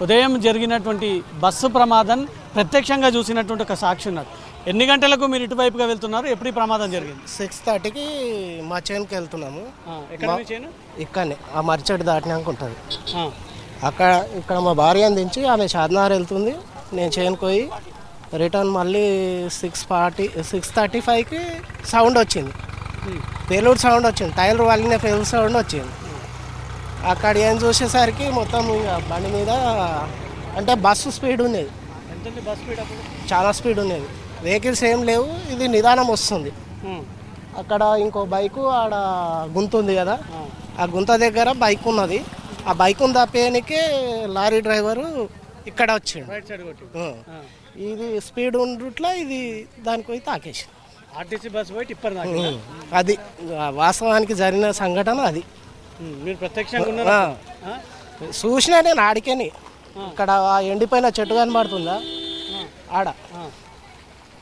ఉదయం జరిగినటువంటి బస్సు ప్రమాదం ప్రత్యక్షంగా చూసినటువంటి ఒక సాక్షి ఉన్నారు. ఎన్ని గంటలకు మీరు ఇటువైపుగా వెళ్తున్నారు? ఎప్పుడు ఈ ప్రమాదం జరిగింది? 6:30కి మా చేనుకి వెళ్తున్నాము. ఎక్కడ మీ చేను? ఇక్కడనే ఆ మరిచెట్టు దాటినాక ఉంటుంది. ఇక్కడ మా భార్యను దించి ఆమె షాద్నగర్ వెళ్తుంది. నేను చేనుకు పోయి రిటర్న్ మళ్ళీ 6:35కి సౌండ్ వచ్చింది. పేలుడు సౌండ్ వచ్చింది. టైర్ వాళ్ళనే పేలుడు సౌండ్ వచ్చింది. అక్కడ ఏం చూసేసరికి మొత్తం బండి మీద అంటే బస్సు స్పీడ్ ఉండేది. బస్ స్పీడ్ అప్పుడు చాలా స్పీడ్ ఉండేది. వెహికల్స్ ఏం లేవు. ఇది నిదానం వస్తుంది. అక్కడ ఇంకో బైకు ఆడ గుంత ఉంది కదా, ఆ గుంత దగ్గర బైక్ ఉన్నది. ఆ బైకును తప్పేయడానికి లారీ డ్రైవరు ఇక్కడ వచ్చిండు. ఇది స్పీడ్ ఉండుట్లా ఇది దానికి పోయి తాకేసి ఆర్టీసీ బస్ పోయి టిప్పర్ అది వాస్తవానికి జరిగిన సంఘటన. అది మీరు ప్రత్యక్షంగా చూసినా నేను ఆడికేని. ఇక్కడ ఎండిపోయిన చెట్టు కనబడుతుందా ఆడ,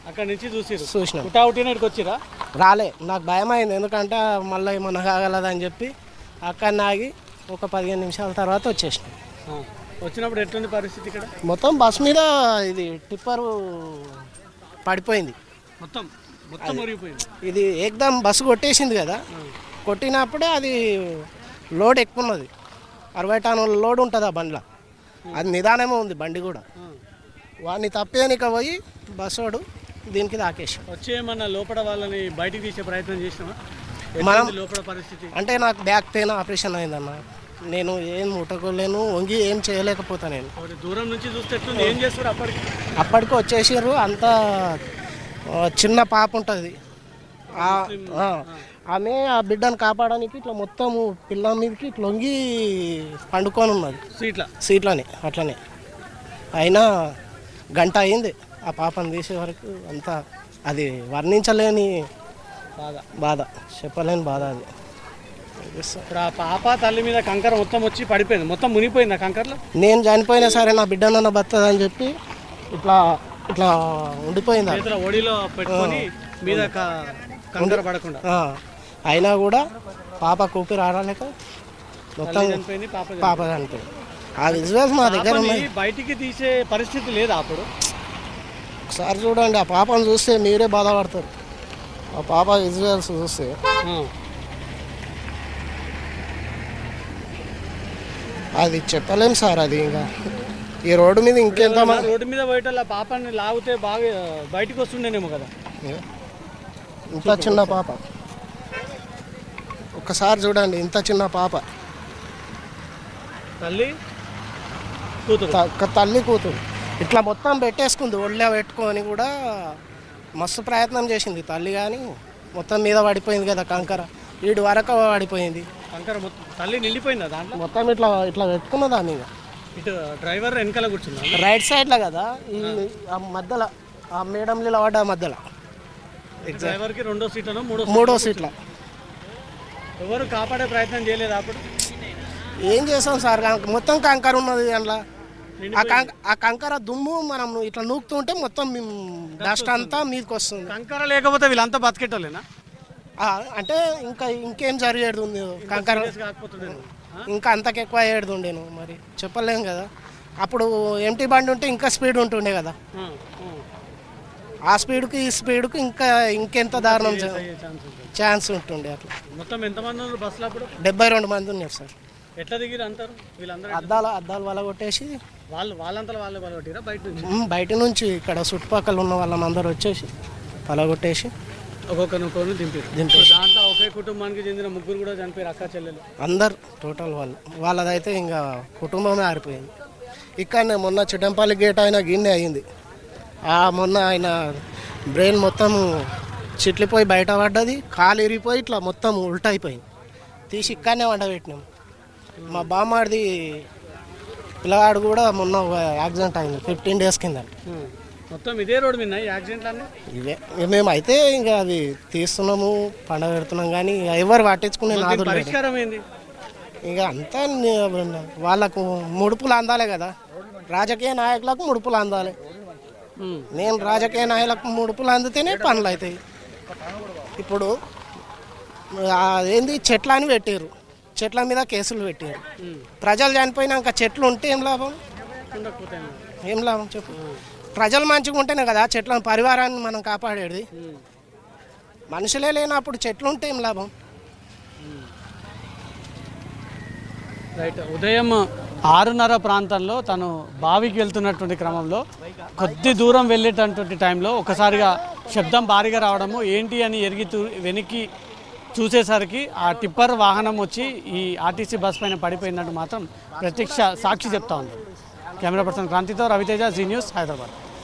అక్కడ నుంచి చూసిన వచ్చిరా. రాలే, నాకు భయం అయింది. ఎందుకంటే మళ్ళీ ఏమన్నా కాగలదని చెప్పి అక్కడ ఆగి ఒక 15 నిమిషాల తర్వాత వచ్చేసిన. వచ్చినప్పుడు ఎట్లుంది పరిస్థితి? ఇక్కడ మొత్తం బస్ మీద ఇది టిప్పరు పడిపోయింది. మొత్తం ఇది ఏకదం బస్సు కొట్టేసింది కదా. కొట్టినప్పుడే అది లోడ్ ఎక్కువ ఉన్నది. 60 టన్నుల లోడ్ ఉంటుంది ఆ బండిలో. అది నిదానమే ఉంది బండి కూడా. వాడిని తప్పేనిక పోయి బస్సోడు దీనికి తాకేసి వచ్చేమన్నా లోపల వాళ్ళని బయటికి తీసే ప్రయత్నం చేసినామా? మనం లోపల పరిస్థితి అంటే నాకు బ్యాక్ పెయిన్ ఆపరేషన్ అయిందన్న. నేను ఏం ముట్టకోలేను, వంగి ఏం చేయలేకపోతా. నేను దూరం నుంచి చూస్తే ఏం చేస్తారు? అప్పటికి వచ్చేసారు. అంత చిన్న పాప ఉంటుంది. ఆమె ఆ బిడ్డను కాపాడడానికి ఇట్లా మొత్తము పిల్ల మీదకి ఇట్లా వంగి పండుకొని ఉన్నది సీట్లని. అట్లనే అయినా గంట అయింది ఆ పాపను తీసే వరకు. అంతా అది వర్ణించలేని బాధ, చెప్పలేని బాధ అది. ఇప్పుడు ఆ పాప తల్లి మీద కంకర మొత్తం వచ్చి పడిపోయింది, మొత్తం మునిగిపోయింది ఆ కంకరలో. నేను చనిపోయినా సరే నా బిడ్డనన్న బతుందని చెప్పి ఇట్లా ఇట్లా ఉండిపోయింది. ఒడిలో పెట్టుకొని మీద కంకర పడకుండా. అయినా కూడా పాప కూపిరి ఆడలేక మొత్తం పాప చనిపోయింది. ఆ విజువల్స్ మా దగ్గర బయటికి తీసే పరిస్థితి లేదా అప్పుడు? ఒకసారి చూడండి, ఆ పాపను చూస్తే మీరే బాధపడతారు. ఆ పాప విజువల్స్ చూస్తే అది చెప్పలేం సార్. అది ఇంకా ఈ రోడ్డు మీద ఇంకెంత రోడ్డు మీద పోయేటోళ్ళ పాపని లాగితే బాగా బయటకు వస్తుండేనేమో కదా. ఇంత చిన్న పాప, ఒక్కసారి చూడండి, ఇంత చిన్న పాప. తల్లి కూతురు ఇట్లా మొత్తం పెట్టేసుకుంది. ఒళ్ళో పెట్టుకొని కూడా మస్తు ప్రయత్నం చేసింది తల్లి, కానీ మొత్తం మీద పడిపోయింది కదా కంకర. వీడి వరకు పడిపోయింది కంకర. తల్లి నిండిపోయింది దాంట్లో మొత్తం. ఇట్లా ఇట్లా పెట్టుకున్న దాన్ని. ఇటు డ్రైవర్ వెనకాల కూర్చున్నా రైట్ సైడ్లో కదా, ఈ మధ్యలో ఆ మేడం నిలబడ్డ మధ్యలో. డ్రైవర్కి మూడో సీట్ల. ఎవరు కాపాడే ప్రయత్నం చేయలేదు అప్పుడు? ఏం చేస్తాం సార్, మొత్తం కంకర ఉన్నది అందులో. ఆ కంకర దుమ్ము మనం ఇట్లా నూకుతుంటే మొత్తం డస్ట్ అంతా మీదకి వస్తుంది. కంకర లేకపోతే వీళ్ళంతా బతికేటోళ్ళేనా? అంటే ఇంకేం జరిగేది ఉంది. కంకర ఇంకా అంతకెక్కువ అయ్యేది ఉండేను. మరి చెప్పలేం కదా. అప్పుడు ఎంటీ బండి ఉంటే ఇంకా స్పీడ్ ఉంటుండే కదా. ఆ స్పీడ్కి ఈ స్పీడ్కి ఇంకెంత దారుణం ఛాన్స్ ఉంటుండే. అట్లా మొత్తం ఎంతమంది ఉన్నారు బస్సులో అప్పుడు? 72 మంది ఉన్నారు సార్. ఎట్లా దిగిరు అంటారు వీళ్ళందరూ? అద్దాలు వల కొట్టేసి వాళ్ళంతా వాళ్ళే కొట్టిరా బయట నుంచి ఇక్కడ చుట్టుపక్కల ఉన్న వాళ్ళందరూ వచ్చేసి పలగొట్టేసి ఒక్కొక్కరిని దింపారు. దాంట్లో ఒకే కుటుంబానికి చెందిన ముగ్గురు కూడా చనిపోయారు, అక్క చెల్లెలు అందరు టోటల్ వాళ్ళదైతే ఇంకా కుటుంబమే ఆరిపోయింది. ఇక్కడనే మొన్న చిట్టంపల్లి గేట్ అయినా గిన్నె అయింది. మొన్న ఆయన బ్రెయిన్ మొత్తం చిట్లిపోయి బయట పడ్డది. కాలు ఇరిగిపోయి ఇట్లా మొత్తం ఉల్టా అయిపోయింది. తీసి ఇక్కడనే వండబెట్టినాం. మా బామ్మాడిది పిల్లగాడు కూడా మొన్న యాక్సిడెంట్ అయింది 15 days కింద. మొత్తం ఇదే రోడ్డు మీద యాక్సిడెంట్ అన్నీ ఇవే. మేమైతే ఇంకా అది తీస్తున్నాము, పండగ పెడుతున్నాం, కానీ ఎవరు పట్టించుకునే నాదు. పరిష్కారం ఏంది? ఇక అంతా వాళ్ళకు ముడుపులు అందాలే కదా. రాజకీయ నాయకులకు ముడుపులు అందాలి. నేను రాజకీయ నాయకులకు ముడుపులు అందితేనే పనులు అవుతాయి. ఇప్పుడు ఏంది చెట్లు అని పెట్టారు, చెట్ల మీద కేసులు పెట్టారు. ప్రజలు చనిపోయినాక చెట్లు ఉంటే ఏం లాభం? ఉండకపోతే ఏం లాభం చెప్పు. ప్రజలు మంచిగా ఉంటేనే కదా చెట్లను పరివారాన్ని మనం కాపాడేది. మనుషులే లేనప్పుడు చెట్లు ఉంటే ఏం లాభం. రైట్. ఉదయం 6:30 ప్రాంతంలో తను బావికి వెళ్తున్నటువంటి క్రమంలో కొద్ది దూరం వెళ్ళేటటువంటి టైంలో ఒకసారిగా శబ్దం భారీగా రావడము ఏంటి అని వెనక్కి చూసేసరికి ఆ టిప్పర్ వాహనం వచ్చి ఈ ఆర్టీసీ బస్ పైన పడిపోయిందంటూ మాత్రం ప్రత్యక్ష సాక్షి చెప్తా ఉంది. కెమెరా పర్సన్ క్రాంతితో రవితేజ, జీ న్యూస్, హైదరాబాద్.